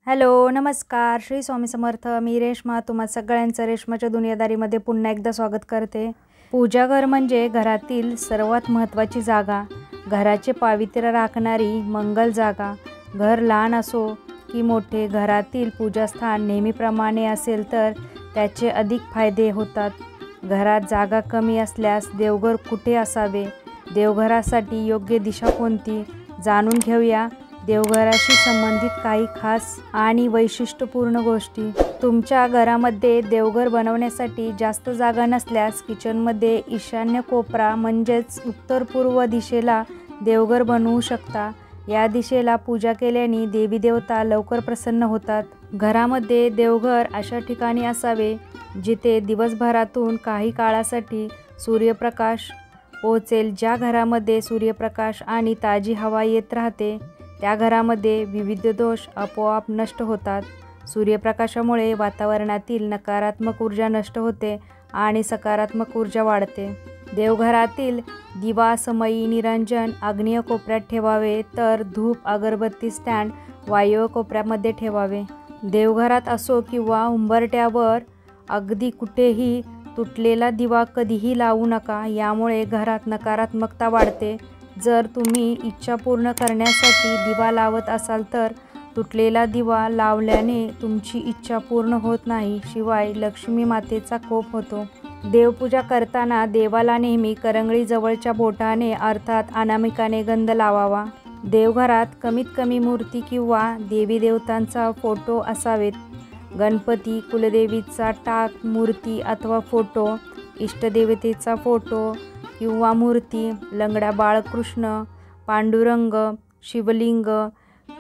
Hello, नमस्कार. श्री स्वामी समर्थ. मी रेश्मा तुम्हा सगळ्यांचं रेश्माच्या दुनियादारीमध्ये पुन्हा एकदा स्वागत करते. पूजाघर म्हणजे घरातील सर्वात महत्त्वाची जागा, घराचे पावित्र्य राखणारी मंगल जागा. घर लहान असो की मोठे, घरातील पूजास्थान नेहमीप्रमाणे असेल तर त्याचे अधिक फायदे होतात. घरात जागा कमी असल्यास देवघर कुठे असावे, देवघरासाठी योग्य दिशा कोणती, जाणून घेऊया देवघराशी संबंधित काही खास आणि वैशिष्ट्यपूर्ण गोष्टी. तुमच्या घरामध्ये देवघर बनवण्यासाठी जास्त जागा नसल्यास किचनमध्ये ईशान्य कोपरा म्हणजेच उत्तर पूर्व दिशेला देवघर बनवू शकता. या दिशेला पूजा केल्याने देवी देवता लवकर प्रसन्न होतात. घरामध्ये देवघर अशा ठिकाणी असावे जिथे दिवसभरातून काही काळासाठी सूर्यप्रकाश पोहोचेल. ज्या घरामध्ये सूर्यप्रकाश आणि ताजी हवा येत राहते त्या घरामध्ये विविध दोष आपोआप नष्ट होतात. सूर्यप्रकाशामुळे वातावरणातील नकारात्मक ऊर्जा नष्ट होते आणि सकारात्मक ऊर्जा वाढते. देवघरातील दिवा, समई, निरंजन आग्नेय कोपऱ्यात ठेवावे तर धूप अगरबत्ती स्टँड वायव्य कोपऱ्यामध्ये ठेवावे. देवघरात असो किंवा उंबरठ्यावर अगदी कुठेही तुटलेला दिवा कधीही लावू नका. यामुळे घरात नकारात्मकता वाढते. जर तुम्ही इच्छा पूर्ण करण्यासाठी दिवा लावत असाल तर तुटलेला दिवा लावल्याने तुमची इच्छा पूर्ण होत नाही, शिवाय लक्ष्मी मातेचा कोप होतो. देवपूजा करताना देवाला नेहमी करंगळी जवळच्या बोटाने अर्थात अनामिकाने गंध लावावा. देवघरात कमीत कमी मूर्ती किंवा देवी देवतांचा फोटो असावेत. गणपती, कुलदेवीचा टाक मूर्ती अथवा फोटो, इष्टदेवतेचा फोटो किंवा मूर्ती, लंगडा बाळकृष्ण, पांडुरंग, शिवलिंग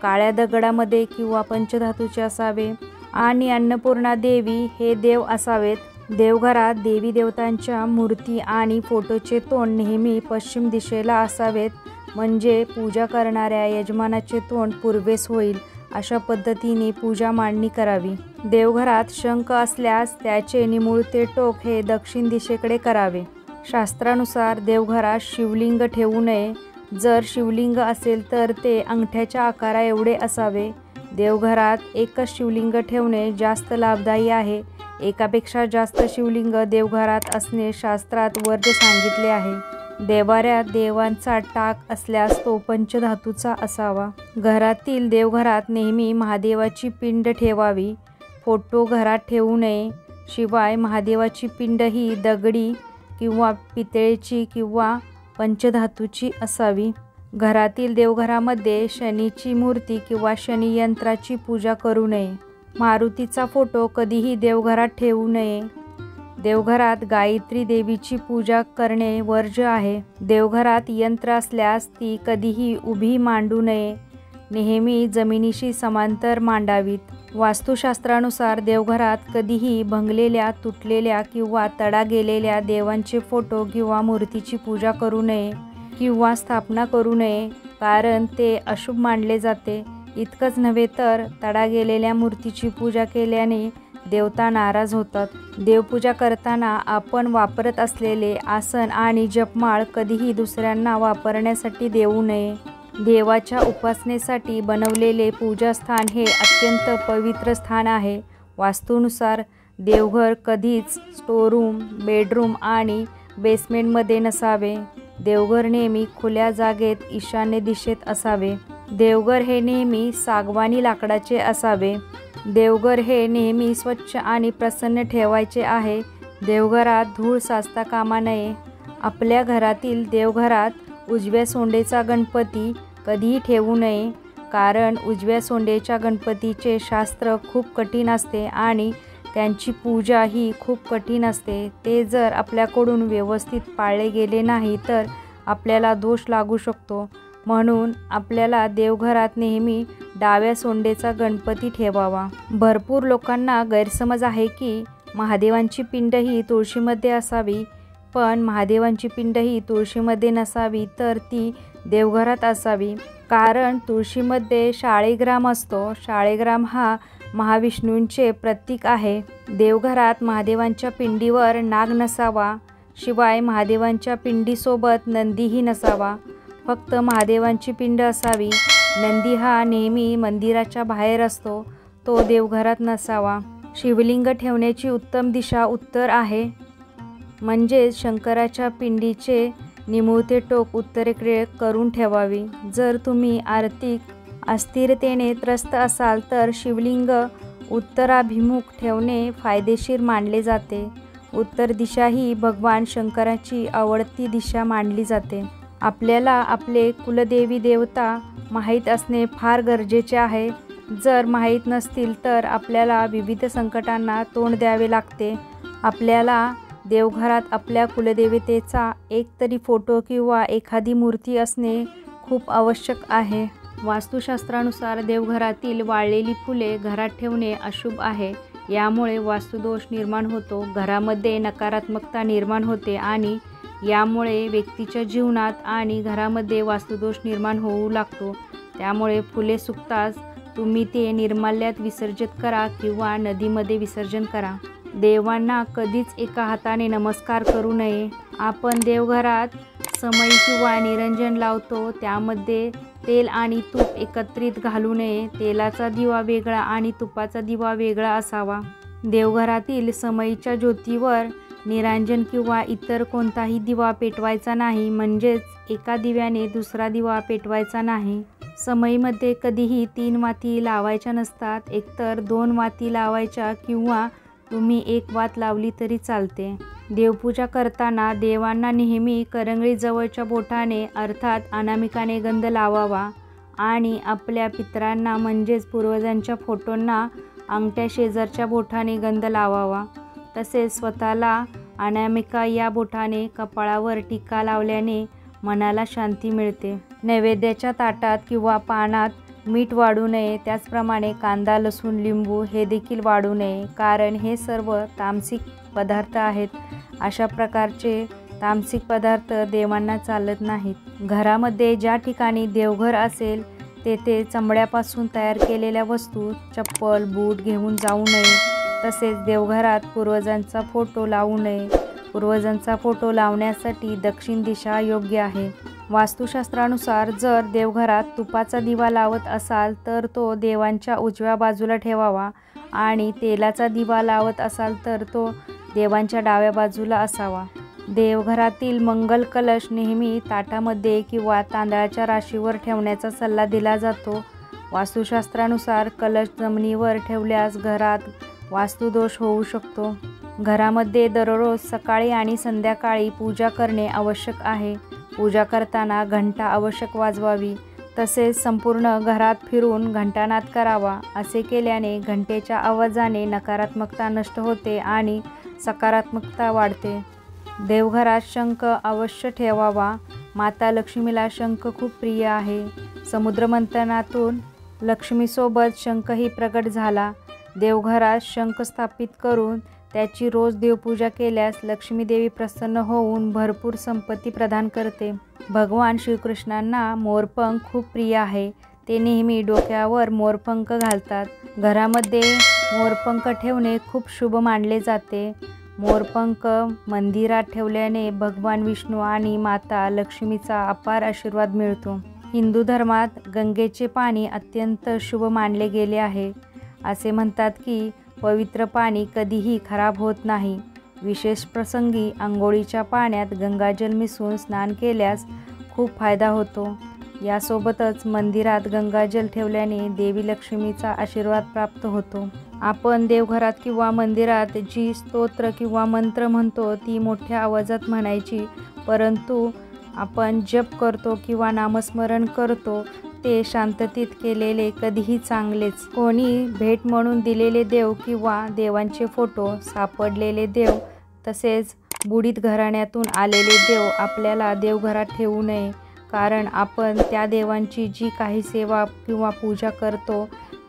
काळ्या दगडामध्ये किंवा पंचधातूचे असावे आणि अन्नपूर्णा देवी हे देव असावेत. देवघरात देवी देवतांच्या मूर्ती आणि फोटोचे तोंड नेहमी पश्चिम दिशेला असावेत, म्हणजे पूजा करणाऱ्या यजमानाचे तोंड पूर्वेस होईल. अशा पद्धतीने पूजा मांडणी करावी. देवघरात शंख असल्यास त्याचे निमुळते टोक हे दक्षिण दिशेकडे करावे. शास्त्रानुसार देवघरात शिवलिंग ठेवू नये. जर शिवलिंग असेल तर ते अंगठ्याच्या आकारा एवढे असावे. देवघरात एकच शिवलिंग ठेवणे जास्त लाभदायी आहे. एकापेक्षा जास्त शिवलिंग देवघरात असणे शास्त्रात वर्ज्य सांगितले आहे. देवाऱ्यात देवांचा टाक असल्यास तो पंचधातूचा असावा. घरातील देवघरात नेहमी महादेवाची पिंड ठेवावी. फोटो घरात ठेवू नये. शिवाय महादेवाची पिंड ही दगडी किंवा पितळेची किंवा पंचधातूची असावी. घरातील देवघरामध्ये शनीची मूर्ती किंवा शनी यंत्राची पूजा करू नये. मारुतीचा फोटो कधीही देवघरात ठेवू नये. देवघरात गायत्री देवीची पूजा करणे वर्ज्य आहे. देवघरात यंत्र असल्यास ती कधीही उभी मांडू नये. नेहमी जमिनीशी समांतर मांडावीत. वास्तुशास्त्रानुसार देवघरात कधीही भंगलेल्या, तुटलेल्या किंवा तडा गेलेल्या देवांचे फोटो किंवा मूर्तीची पूजा करू नये किंवा स्थापना करू नये, कारण ते अशुभ मानले जाते. इतकंच नव्हे तर तडा गेलेल्या मूर्तीची पूजा केल्याने देवता नाराज होतात. देवपूजा करताना आपण वापरत असलेले आसन आणि जपमाळ कधीही दुसऱ्यांना वापरण्यासाठी देऊ नये. देवाच्या उपासनेसाठी बनवलेले पूजास्थान हे अत्यंत पवित्र स्थान आहे. वास्तूनुसार देवघर कधीच स्टोरूम, बेडरूम आणि बेसमेंटमध्ये नसावे. देवघर नेहमी खुल्या जागेत ईशान्य दिशेत असावे. देवघर हे नेहमी सागवानी लाकडाचे असावे. देवघर हे नेहमी स्वच्छ आणि प्रसन्न ठेवायचे आहे. देवघरात धूळ साचता कामा नये. आपल्या घरातील देवघरात उजव्या सोंडेचा गणपती कधीही ठेवू नये, कारण उजव्या सोंडेच्या गणपतीचे शास्त्र खूप कठीण असते आणि त्यांची पूजा ही खूप कठीण असते. ते जर आपल्याकडून व्यवस्थित पाळले गेले नाही तर आपल्याला दोष लागू शकतो. म्हणून आपल्याला देवघरात नेहमी डाव्या सोंडेचा गणपती ठेवावा. भरपूर लोकांना गैरसमज आहे की महादेवांची पिंड ही तुळशीमध्ये असावी, पण महादेवांची पिंड ही तुळशीमध्ये नसावी तर ती देवघरात असावी. कारण तुळशीमध्ये शाळीग्राम असतो. शाळीग्राम हा महाविष्णूंचे प्रतीक आहे. देवघरात महादेवांच्या पिंडीवर नाग नसावा. शिवाय महादेवांच्या पिंडीसोबत नंदीही नसावा. फक्त महादेवांची पिंड असावी. नंदी हा नेहमी मंदिराच्या बाहेर असतो. तो देवघरात नसावा। शिवलिंग ठेवण्याची उत्तम दिशा उत्तर आहे, म्हणजे शंकराच्या पिंडीचे निमुळते टोक उत्तरेकडे करून ठेवावी। जर तुम्ही आर्थिक अस्थिरतेने त्रस्त असाल तर शिवलिंग उत्तराभिमुख ठेवणे फायदेशीर मानले जाते। उत्तर दिशा ही भगवान शंकराची आवडती दिशा मानली जाते। आपल्याला आपले कुलदेवी देवता माहीत असणे फार गरजेचे आहे। जर माहीत नसतील तर आपल्याला विविध संकटांना तोंड द्यावे लागते। आपल्याला देवघरात आपल्या कुलदेवतेचा एकतरी फोटो किंवा एखादी मूर्ती असणे खूप आवश्यक आहे। वास्तुशास्त्रानुसार देवघरातील वाळलेली फुले घरात ठेवणे अशुभ आहे। यामुळे वास्तुदोष निर्माण होतो, घरामध्ये नकारात्मकता निर्माण होते आणि यामुळे व्यक्तीच्या जीवनात आणि घरामध्ये वास्तुदोष निर्माण होऊ लागतो। त्यामुळे फुले सुकताच तुम्ही ते निर्माल्यात विसर्जित करा किंवा नदीमध्ये विसर्जन करा। देवांना कधीच एका हाताने नमस्कार करू नये। आपण देवघरात समई किंवा निरंजन लावतो, त्यामध्ये तेल आणि तूप एकत्रित घालू नये। तेलाचा दिवा वेगळा आणि तुपाचा दिवा वेगळा असावा। देवघरातील समईच्या ज्योतीवर निरांजन किंवा इतर कोणताही दिवा पेटवायचा नाही, म्हणजेच एका दिव्याने दुसरा दिवा पेटवायचा नाही। समईमध्ये कधीही 3 वाती लावायच्या नसतात, एकतर 2 वाती लावायच्या किंवा तुम्ही 1 वात लावली तरी चालते। देवपूजा करताना देवांना नेहमी करंगळीजवळच्या बोटाने अर्थात अनामिकाने गंध लावावा आणि आपल्या पितरांना म्हणजेच पूर्वजांच्या फोटोंना अंगठ्या शेजारच्या बोटाने गंध लावावा। तसेच स्वतःला अनामिका या बोटाने कपाळावर टिका लावल्याने मनाला शांती मिळते। नैवेद्याच्या ताटात किंवा पानात मीठ वाढू नये, त्याचप्रमाणे कांदा, लसूण, लिंबू हे देखील वाढू नये, कारण हे सर्व तामसिक पदार्थ आहेत। अशा प्रकारचे तामसिक पदार्थ देवांना चालत नाहीत। घरामध्ये ज्या ठिकाणी देवघर असेल तेथे चामड्यापासून तयार केलेल्या वस्तू, चप्पल, बूट घेऊन जाऊ नये। तसेच देवघरात पूर्वजांचा फोटो लावू नये। पूर्वजांचा फोटो लावण्यासाठी दक्षिण दिशा योग्य आहे। वास्तुशास्त्रानुसार जर देवघरात तुपाचा दिवा लावत असाल तर तो देवांच्या उजव्या बाजूला ठेवावा आणि तेलाचा दिवा लावत असाल तर तो देवांच्या डाव्या बाजूला असावा। देवघरातील मंगल कलश नेहमी ताटामध्ये किंवा तांदळाच्या राशीवर ठेवण्याचा सल्ला दिला जातो। वास्तुशास्त्रानुसार कलश जमिनीवर ठेवल्यास घरात वास्तुदोष होऊ शकतो। घरामध्ये दररोज सकाळी आणि संध्याकाळी पूजा करणे आवश्यक आहे। पूजा करताना घंटा आवश्यक वाजवावी, तसेच संपूर्ण घरात फिरून घंटानाद करावा। असे केल्याने घंटेच्या आवाजाने नकारात्मकता नष्ट होते आणि सकारात्मकता वाढते। देवघरात शंख अवश्य ठेवावा। माता लक्ष्मीला शंख खूप प्रिय आहे। समुद्रमंथनातून लक्ष्मीसोबत शंखही प्रकट झाला। देवघरात शंख स्थापित करून त्याची रोज देवपूजा केल्यास लक्ष्मी देवी प्रसन्न होऊन भरपूर संपत्ती प्रदान करते। भगवान श्रीकृष्णांना मोरपंख खूप प्रिय आहे। ते नेहमी डोक्यावर मोरपंख घालतात। घरामध्ये मोरपंख ठेवणे खूप शुभ मानले जाते। मोरपंख मंदिरात ठेवल्याने भगवान विष्णू आणि माता लक्ष्मीचा अपार आशीर्वाद मिळतो। हिंदू धर्मात गंगेचे पाणी अत्यंत शुभ मानले गेले आहे। असे म्हणतात की पवित्र पाणी कधीही खराब होत नाही। विशेष प्रसंगी अंघोळीच्या पाण्यात गंगाजल मिसळून स्नान केल्यास खूप फायदा होतो। यासोबतच मंदिरात गंगाजल ठेवल्याने देवी लक्ष्मीचा आशीर्वाद प्राप्त होतो। आपण देवघरात किंवा मंदिरात जी स्तोत्र किंवा मंत्र म्हणतो ती मोठ्या आवाजात म्हणायची, परंतु आपण जप करतो किंवा नामस्मरण करतो ते शांततेत केलेले कधीही चांगलेच। कोणी भेट म्हणून दिलेले देव किंवा देवांचे फोटो, सापडलेले देव तसेच बुडीत घराण्यातून आलेले देव आपल्याला देवघरात ठेवू नये, कारण आपण त्या देवांची जी काही सेवा किंवा पूजा करतो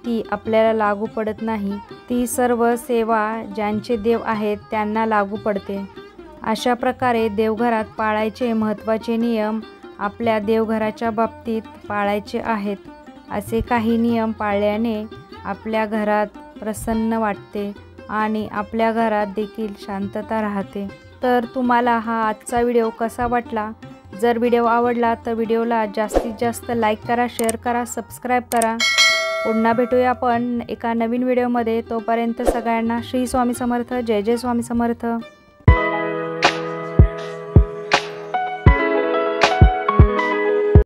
ती आपल्याला लागू पडत नाही। ती सर्व सेवा ज्यांचे देव आहेत त्यांना लागू पडते। अशा प्रकारे देवघरात पाळायचे महत्त्वाचे नियम आपल्या देवघराच्या बाबतीत पाळायचे आहेत। असे काही नियम पाळल्याने आपल्या घरात प्रसन्न वाटते आणि आपल्या घरात देखील शांतता राहते। तर तुम्हाला हा आजचा व्हिडिओ कसा वाटला? जर व्हिडिओ आवडला तर व्हिडिओला जास्तीत जास्त लाईक करा, शेअर करा, सबस्क्राईब करा। पुन्हा भेटूया आपण एका नवीन व्हिडिओमध्ये. तोपर्यंत सगळ्यांना श्री स्वामी समर्थ. जय जय स्वामी समर्थ.